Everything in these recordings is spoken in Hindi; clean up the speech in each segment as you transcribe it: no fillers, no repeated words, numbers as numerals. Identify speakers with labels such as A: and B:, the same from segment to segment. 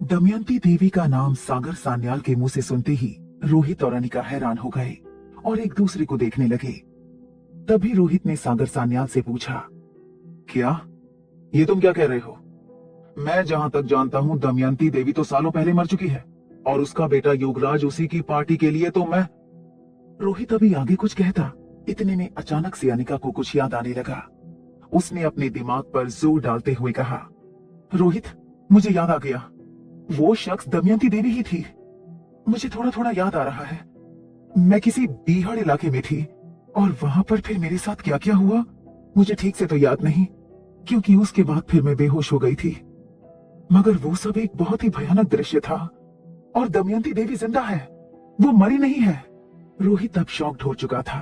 A: दमयंती देवी का नाम सागर सान्याल के मुंह से सुनते ही रोहित और अनिका हैरान हो गए और एक दूसरे को देखने लगे। तभी रोहित ने सागर सान्याल से पूछा, क्या ये तुम क्या कह रहे हो? मैं जहां तक जानता हूं दमयंती देवी तो सालों पहले मर चुकी है और उसका बेटा युगराज उसी की पार्टी के लिए तो मैं। रोहित अभी आगे कुछ कहता, इतने में अचानक से अनिका को कुछ याद आने लगा। उसने अपने दिमाग पर जोर डालते हुए कहा, रोहित, मुझे याद आ गया, वो शख्स दमयंती देवी ही थी। मुझे थोड़ा थोड़ा याद आ रहा है। मैं किसी बीहड़ इलाके में थी और वहां पर फिर मेरे साथ क्या क्या हुआ मुझे ठीक से तो याद नहीं, क्योंकि उसके बाद फिर मैं बेहोश हो गई थी। मगर वो सब एक बहुत ही भयानक दृश्य था और दमयंती देवी जिंदा है, वो मरी नहीं है। रोहित अब शॉक्ड हो चुका था।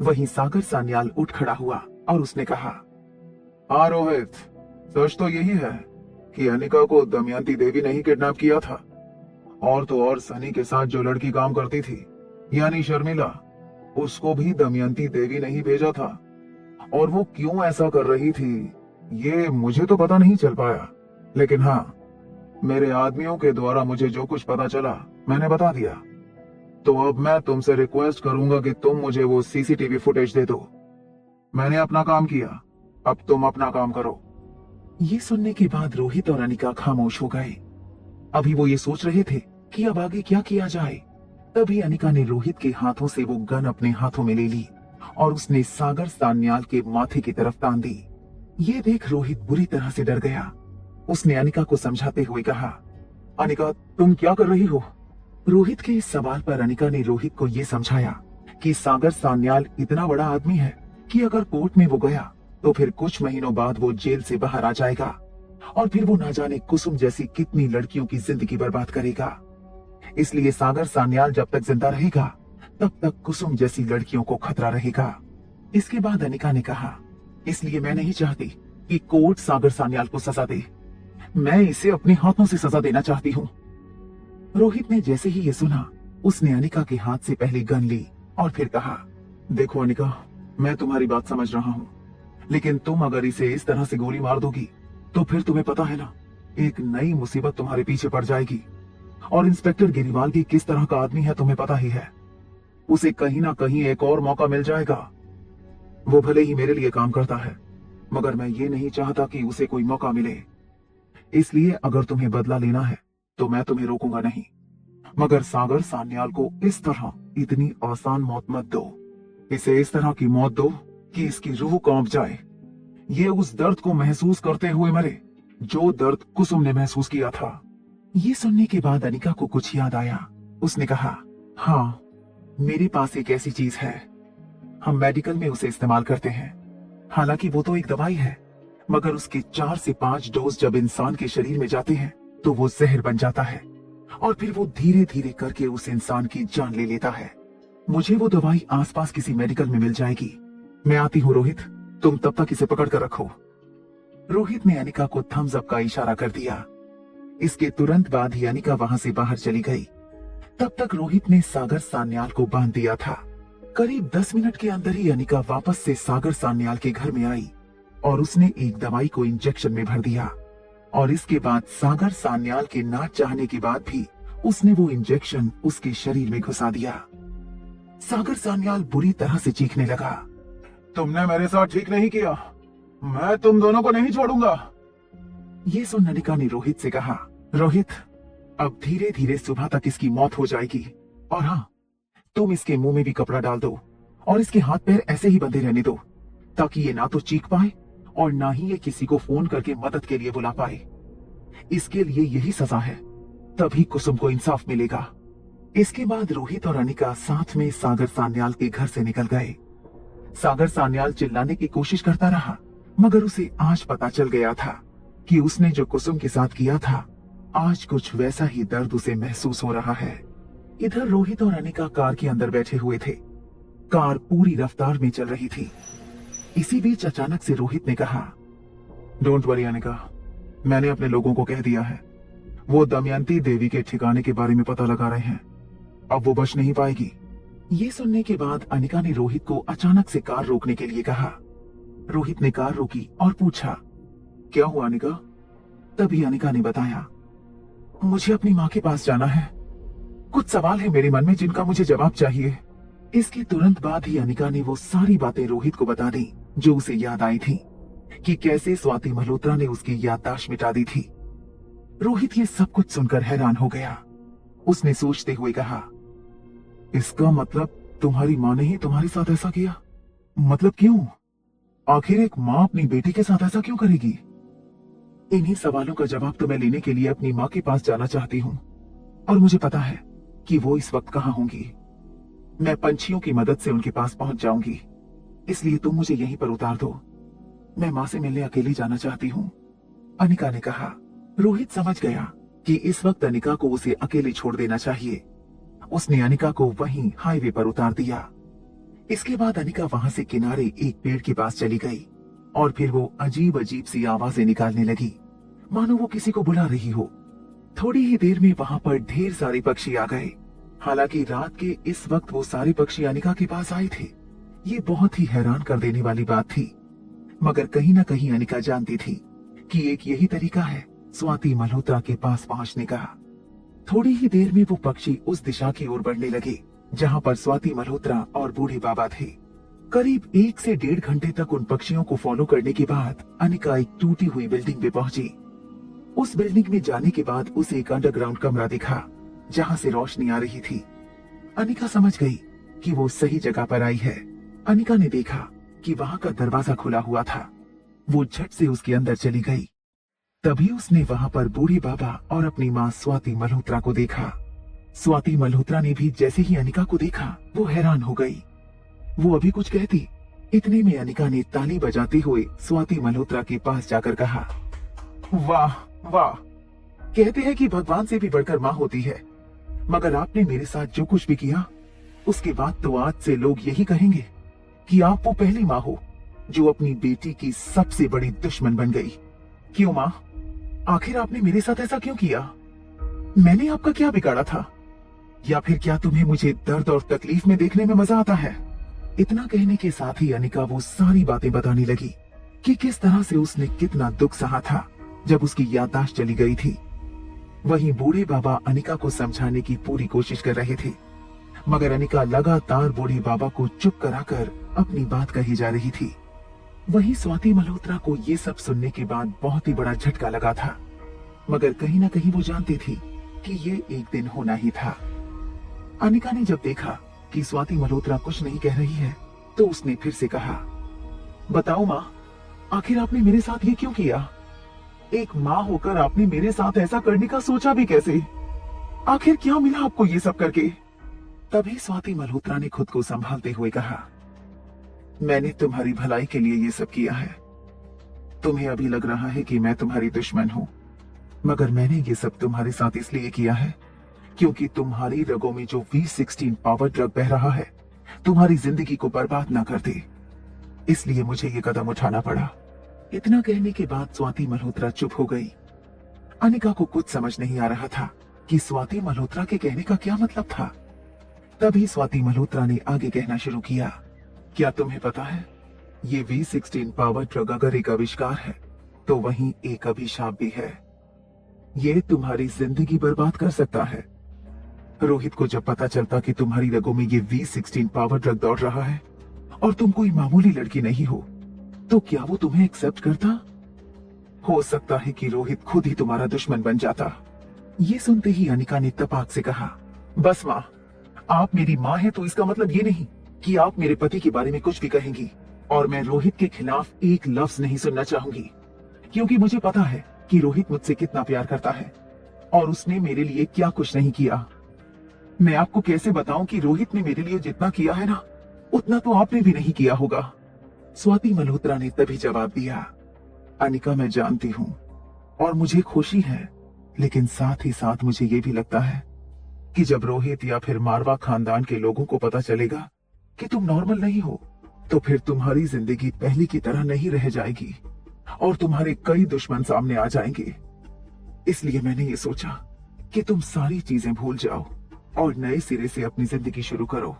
A: वहीं सागर सान्याल उठ खड़ा हुआ और उसने कहा, हाँ रोहित, सच तो यही है कि अनिका को दमयंती देवी ने ही किडनैप किया था। और तो और सनी के साथ जो लड़की काम करती थी यानी शर्मिला, उसको भी दमयंती देवी ने ही भेजा था। और वो क्यों ऐसा कर रही थी ये मुझे तो पता नहीं चल पाया, लेकिन हाँ, मेरे आदमियों के द्वारा मुझे जो कुछ पता चला मैंने बता दिया। तो अब मैं तुमसे रिक्वेस्ट करूंगा कि तुम मुझे वो सीसीटीवी फुटेज दे दो। मैंने अपना काम किया, अब तुम अपना काम करो। ये सुनने के बाद रोहित और अनिका खामोश हो गए। अभी वो ये सोच रहे थे कि अब आगे क्या किया जाए। तभी अनिका ने रोहित के हाथों से वो गन अपने हाथों में ले ली और उसने सागर सान्याल के माथे की तरफ तान दी। ये देख रोहित बुरी तरह से डर गया। उसने अनिका को समझाते हुए कहा, अनिका, तुम क्या कर रही हो? रोहित के इस सवाल पर अनिका ने रोहित को ये समझाया कि सागर सान्याल इतना बड़ा आदमी है कि अगर कोर्ट में वो गया तो फिर कुछ महीनों बाद वो जेल से बाहर आ जाएगा और फिर वो ना जाने कुसुम जैसी कितनी लड़कियों की जिंदगी बर्बाद करेगा। इसलिए सागर सान्याल जब तक जिंदा रहेगा तब तक कुसुम जैसी लड़कियों को खतरा रहेगा। इसके बाद अनिका ने कहा, इसलिए मैं नहीं चाहती कि कोर्ट सागर सान्याल को सजा दे, मैं इसे अपने हाथों से सजा देना चाहती हूँ। रोहित ने जैसे ही ये सुना, उसने अनिका के हाथ से पहले गन ली और फिर कहा, देखो अनिका, मैं तुम्हारी बात समझ रहा हूँ, लेकिन तुम अगर इसे इस तरह से गोली मार दोगी तो फिर तुम्हें पता है ना, एक नई मुसीबत तुम्हारे पीछे पड़ जाएगी। और इंस्पेक्टर गिरिवाल भी किस तरह का आदमी है तुम्हें पता ही है। उसे कहीं ना कहीं एक और मौका मिल जाएगा। वो भले ही मेरे लिए काम करता है, मगर मैं ये नहीं चाहता कि उसे कोई मौका मिले। इसलिए अगर तुम्हें बदला लेना है तो मैं तुम्हें रोकूंगा नहीं, मगर सागर सान्याल को इस तरह इतनी आसान मौत मत दो। इसे इस तरह की मौत दो कि इसकी रूह कांप जाए, ये उस दर्द को महसूस करते हुए मरे जो दर्द कुसुम ने महसूस किया था। ये सुनने के बाद अनिका को कुछ याद आया। उसने कहा, हाँ, मेरे पास एक ऐसी चीज है, हम मेडिकल में उसे इस्तेमाल करते हैं। हालांकि वो तो एक दवाई है, मगर उसके 4 से 5 डोज जब इंसान के शरीर में जाते हैं तो वो जहर बन जाता है और फिर वो धीरे धीरे करके उस इंसान की जान ले लेता है। मुझे वो दवाई आसपास किसी मेडिकल में मिल जाएगी। मैं आती हूँ रोहित, तुम तब तक इसे पकड़ कर रखो। रोहित ने अनिका को थम्स अप का इशारा कर दिया। इसके तुरंत बाद ही अनिका वहां से बाहर चली गई। तब तक रोहित ने सागर सान्याल को बांध दिया था। करीब 10 मिनट के अंदर ही अनिका वापस से सागर सान्याल के घर में आई और उसने एक दवाई को इंजेक्शन में भर दिया और इसके बाद सागर सान्याल के ना चाहने के बाद भी उसने वो इंजेक्शन उसके शरीर में घुसा दिया। सागर सान्याल बुरी तरह से चीखने लगा, तुमने मेरे साथ ठीक नहीं किया, मैं तुम दोनों को नहीं छोड़ूंगा। ये सुन अनिका ने रोहित से कहा, रोहित, अब धीरे धीरे सुबह तक इसकी मौत हो जाएगी और हाँ, तुम इसके मुंह में भी कपड़ा डाल दो और इसके हाथ पैर ऐसे ही बंधे रहने दो ताकि ये ना तो चीख पाए और ना ही ये किसी को फोन करके मदद के लिए बुला पाए। इसके लिए यही सजा है, तभी कुसुम को इंसाफ मिलेगा। इसके बाद रोहित और अनिका साथ में सागर सान्याल के घर से निकल गए। सागर सान्याल चिल्लाने की कोशिश करता रहा, मगर उसे आज पता चल गया था कि उसने जो कुसुम के साथ किया था, आज कुछ वैसा ही दर्द उसे महसूस हो रहा है। इधर रोहित और अनिका कार के अंदर बैठे हुए थे। कार पूरी रफ्तार में चल रही थी। इसी बीच अचानक से रोहित ने कहा, डोंट वरी अनिका, मैंने अपने लोगों को कह दिया है, वो दमयंती देवी के ठिकाने के बारे में पता लगा रहे हैं, अब वो बच नहीं पाएगी। ये सुनने के बाद अनिका ने रोहित को अचानक से कार रोकने के लिए कहा। रोहित ने कार रोकी और पूछा, क्या हुआ अनिका? तभी अनिका ने बताया, मुझे अपनी माँ के पास जाना है। कुछ सवाल है मेरे मन में जिनका मुझे जवाब चाहिए। इसके तुरंत बाद ही अनिका ने वो सारी बातें रोहित को बता दी जो उसे याद आई थी, कि कैसे स्वाति मल्होत्रा ने उसकी याददाश्त मिटा दी थी। रोहित ये सब कुछ सुनकर हैरान हो गया। उसने सोचते हुए कहा, इसका मतलब तुम्हारी माँ ने ही तुम्हारे साथ ऐसा किया? मतलब क्यों? आखिर एक माँ अपनी बेटी के साथ ऐसा क्यों करेगी? इन्हीं सवालों का जवाब तो मैं लेने के लिए अपनी माँ के पास जाना चाहती हूँ, और मुझे पता है कि वो इस वक्त कहाँ होंगी। मैं पंछियों की मदद से उनके पास पहुंच जाऊंगी, इसलिए तुम मुझे यहीं पर उतार दो। मैं माँ से मिलने अकेली जाना चाहती हूँ, अनिका ने कहा। रोहित समझ गया कि इस वक्त अनिका को उसे अकेले छोड़ देना चाहिए। उसने अनिका को वहीं हाईवे पर उतार दिया। इसके बाद अनिका वहां से किनारे एक पेड़ के पास चली गई और फिर वो अजीब अजीब सी आवाजें निकालने लगी, मानो वो किसी को बुला रही हो। थोड़ी ही देर में वहां पर ढेर सारे पक्षी आ गए। हालांकि रात के इस वक्त वो सारे पक्षी अनिका के पास आए थे। ये बहुत ही हैरान कर देने वाली बात थी, मगर कहीं ना कहीं अनिका जानती थी कि एक यही तरीका है स्वाति मल्होत्रा के पास पहुंचने का। थोड़ी ही देर में वो पक्षी उस दिशा की ओर बढ़ने लगे जहां पर स्वाति मल्होत्रा और बूढ़े बाबा थे। करीब 1 से 1.5 घंटे तक उन पक्षियों को फॉलो करने के बाद अनिका एक टूटी हुई बिल्डिंग पे पहुंची। उस बिल्डिंग में जाने के बाद उसे एक अंडरग्राउंड कमरा दिखा जहां से रोशनी आ रही थी। अनिका समझ गई कि वो सही जगह पर आई है। अनिका ने देखा कि वहां का दरवाजा खुला हुआ था। वो झट से उसके अंदर चली गई। तभी उसने वहां पर बूढ़े बाबा और अपनी माँ स्वाति मल्होत्रा को देखा। स्वाति मल्होत्रा ने भी जैसे ही अनिका को देखा वो हैरान हो गई। वो अभी कुछ कहती, इतने में अनिका ने ताली बजाते हुए स्वाति मल्होत्रा के पास जाकर कहा, वाह वाह, कहते हैं कि भगवान से भी बढ़कर माँ होती है, मगर आपने मेरे साथ जो कुछ भी किया उसके बाद तो आज से लोग यही कहेंगे कि आप वो पहली माँ हो जो अपनी बेटी की सबसे बड़ी दुश्मन बन गई। क्यों माँ, आखिर आपने मेरे साथ ऐसा क्यों किया? मैंने आपका क्या बिगाड़ा था? या फिर क्या तुम्हें मुझे दर्द और तकलीफ में देखने में मजा आता है? इतना कहने के साथ ही अनिका वो सारी बातें बताने लगी कि किस तरह से उसने कितना दुख सहा था जब उसकी याददाश्त चली गई थी। वहीं बूढ़े बाबा अनिका को समझाने की पूरी कोशिश कर रहे थे, मगर अनिका लगातार बूढ़े बाबा को चुप कराकर अपनी बात कही जा रही थी। वहीं स्वाति मल्होत्रा को ये सब सुनने के बाद बहुत ही बड़ा झटका लगा था, मगर कहीं ना कहीं वो जानती थी कि ये एक दिन होना ही था। अनिका ने जब देखा कि स्वाति मल्होत्रा कुछ नहीं कह रही है तो उसने फिर से कहा, बताओ माँ, आखिर आपने मेरे साथ ये क्यों किया? एक माँ होकर आपने मेरे साथ ऐसा करने का सोचा भी कैसे? आखिर क्या मिला आपको ये सब करके? तभी स्वाति मल्होत्रा ने खुद को संभालते हुए कहा, मैंने तुम्हारी भलाई के लिए ये सब किया है। तुम्हें अभी लग रहा है कि मैं तुम्हारी दुश्मन हूँ, मगर मैंने ये सब तुम्हारे साथ इसलिए किया है क्योंकि तुम्हारी रगों में जो V16 पावर ड्रग बह रहा है तुम्हारी जिंदगी को बर्बाद ना कर दे, इसलिए मुझे ये कदम उठाना पड़ा। इतना कहने के बाद स्वाति मल्होत्रा चुप हो गई। अनिका को कुछ समझ नहीं आ रहा था कि स्वाति मल्होत्रा के कहने का क्या मतलब था। तभी स्वाति मल्होत्रा ने आगे कहना शुरू किया, क्या तुम्हें पता है, ये V16 पावर ड्रग अगर एक आविष्कार है तो वहीं एक अभिशाप भी है। ये तुम्हारी जिंदगी बर्बाद कर सकता है। रोहित को जब पता चलता कि तुम्हारी रगों में ये V16 पावर ड्रग दौड़ रहा है और तुम कोई मामूली लड़की नहीं हो, तो क्या वो तुम्हें एक्सेप्ट करता? हो सकता है कि रोहित खुद ही तुम्हारा दुश्मन बन जाता। ये सुनते ही अनिका ने तपाक से कहा, बस माँ, आप मेरी माँ हैं तो इसका मतलब ये नहीं कि आप मेरे पति के बारे में कुछ भी कहेंगी, और मैं रोहित के खिलाफ एक लफ्ज नहीं सुनना चाहूंगी, क्योंकि मुझे पता है कि रोहित मुझसे कितना प्यार करता है और उसने मेरे लिए क्या कुछ नहीं किया। मैं आपको कैसे बताऊं कि रोहित ने मेरे लिए जितना किया है ना, उतना तो आपने भी नहीं किया होगा। स्वाति मल्होत्रा ने तभी जवाब दिया, अनिका, मैं जानती हूँ और मुझे खुशी है, लेकिन साथ ही साथ मुझे ये भी लगता है कि जब रोहित या फिर मारवा खानदान के लोगों को पता चलेगा कि तुम नॉर्मल नहीं हो, तो फिर तुम्हारी जिंदगी पहले की तरह नहीं रह जाएगी और तुम्हारे कई दुश्मन सामने आ जाएंगे। इसलिए मैंने ये सोचा कि तुम सारी चीजें भूल जाओ और नए सिरे से अपनी जिंदगी शुरू करो।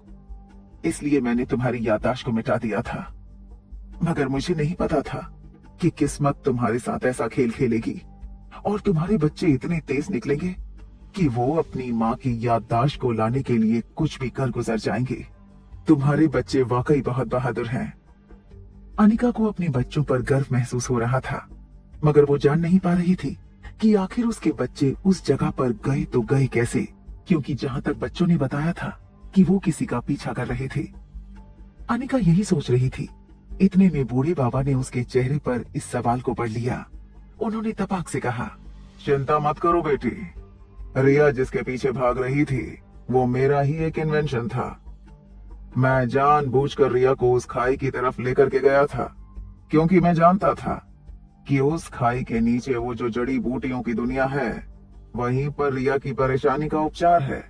A: इसलिए मैंने तुम्हारी याददाश्त को मिटा दिया था, मगर मुझे नहीं पता था कि किस्मत तुम्हारे साथ ऐसा खेल खेलेगी और तुम्हारे बच्चे इतने तेज निकलेंगे कि वो अपनी माँ की याददाश्त को लाने के लिए कुछ भी कर गुजर जाएंगे। तुम्हारे बच्चे वाकई बहुत बहादुर हैं। अनिका को अपने बच्चों पर गर्व महसूस हो रहा था, मगर वो जान नहीं पा रही थी कि आखिर उसके बच्चे उस जगह पर गए तो गए कैसे, क्योंकि जहां तक बच्चों ने बताया था कि वो किसी का पीछा कर रहे थे। अनिका यही सोच रही थी, इतने में बूढ़े बाबा ने उसके चेहरे पर इस सवाल को पढ़ लिया। उन्होंने तपाक से कहा, चिंता मत करो बेटी, रिया जिसके पीछे भाग रही थी वो मेरा ही एक इन्वेंशन था। मैं जानबूझकर रिया को उस खाई की तरफ लेकर के गया था, क्योंकि मैं जानता था कि उस खाई के नीचे वो जो जड़ी बूटियों की दुनिया है, वहीं पर रिया की परेशानी का उपचार है।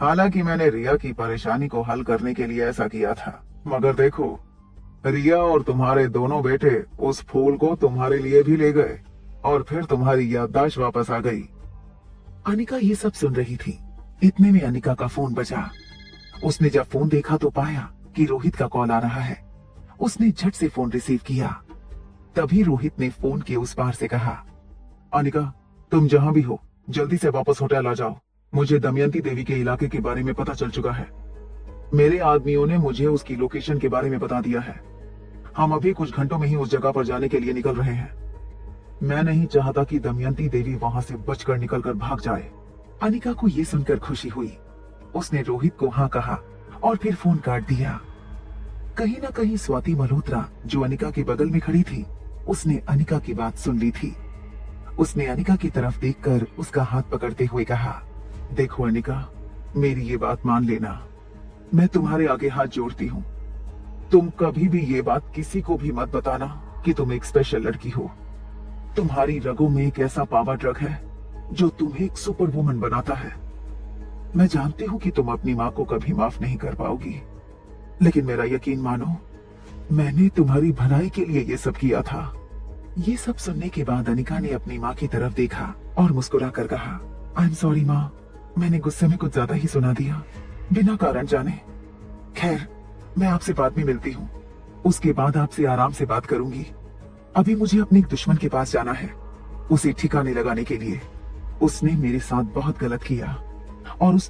A: हालांकि मैंने रिया की परेशानी को हल करने के लिए ऐसा किया था, मगर देखो, रिया और तुम्हारे दोनों बेटे उस फूल को तुम्हारे लिए भी ले गए और फिर तुम्हारी याददाश्त वापस आ गई। अनिका ये सब सुन रही थी। इतने में अनिका का फोन बजा। उसने जब फोन देखा तो पाया कि रोहित का कॉल आ रहा है। उसने झट से फोन रिसीव किया। तभी रोहित ने फोन के उस पार से कहा, अनिका, तुम जहां भी हो जल्दी से वापस होटल आ जाओ। मुझे दमयंती देवी के इलाके के बारे में पता चल चुका है। मेरे आदमियों ने मुझे उसकी लोकेशन के बारे में बता दिया है। हम अभी कुछ घंटों में ही उस जगह पर जाने के लिए निकल रहे हैं। मैं नहीं चाहता कि दमयंती देवी वहां से बचकर निकलकर भाग जाए। अनिका को यह सुनकर खुशी हुई। उसने रोहित को हाँ कहा और फिर फोन काट दिया। कहीं ना कहीं स्वाति मल्होत्रा, जो अनिका के बगल में खड़ी थी, उसने अनिका की बात सुन ली थी। उसने अनिका की तरफ देखकर उसका हाथ पकड़ते हुए कहा, देखो अनिका, मेरी ये बात मान लेना। मैं तुम्हारे आगे हाथ जोड़ती हूँ। तुम कभी भी ये बात किसी को भी मत बताना कि तुम एक स्पेशल लड़की हो। तुम्हारी रगों में एक ऐसा पावर ड्रग है जो तुम्हें एक सुपर वुमन बनाता है। मैं जानती हूँ कि तुम अपनी माँ को कभी माफ नहीं कर पाओगी, लेकिन मेरा यकीन मानो, मैंने तुम्हारी भलाई के लिए ये सब किया था। ये सब सुनने के बाद अनिका ने अपनी माँ की तरफ देखा और मुस्कुरा कर कहा, आई एम सॉरी माँ, मैंने गुस्से में कुछ ज्यादा ही सुना दिया, बिना कारण जाने। खैर, मैं आपसे बाद में मिलती हूँ। उसके बाद आपसे आराम से बात करूंगी। अभी मुझे अपने एक दुश्मन के पास जाना है, उसे ठिकाने लगाने के लिए। उसने मेरे साथ बहुत गलत किया और उस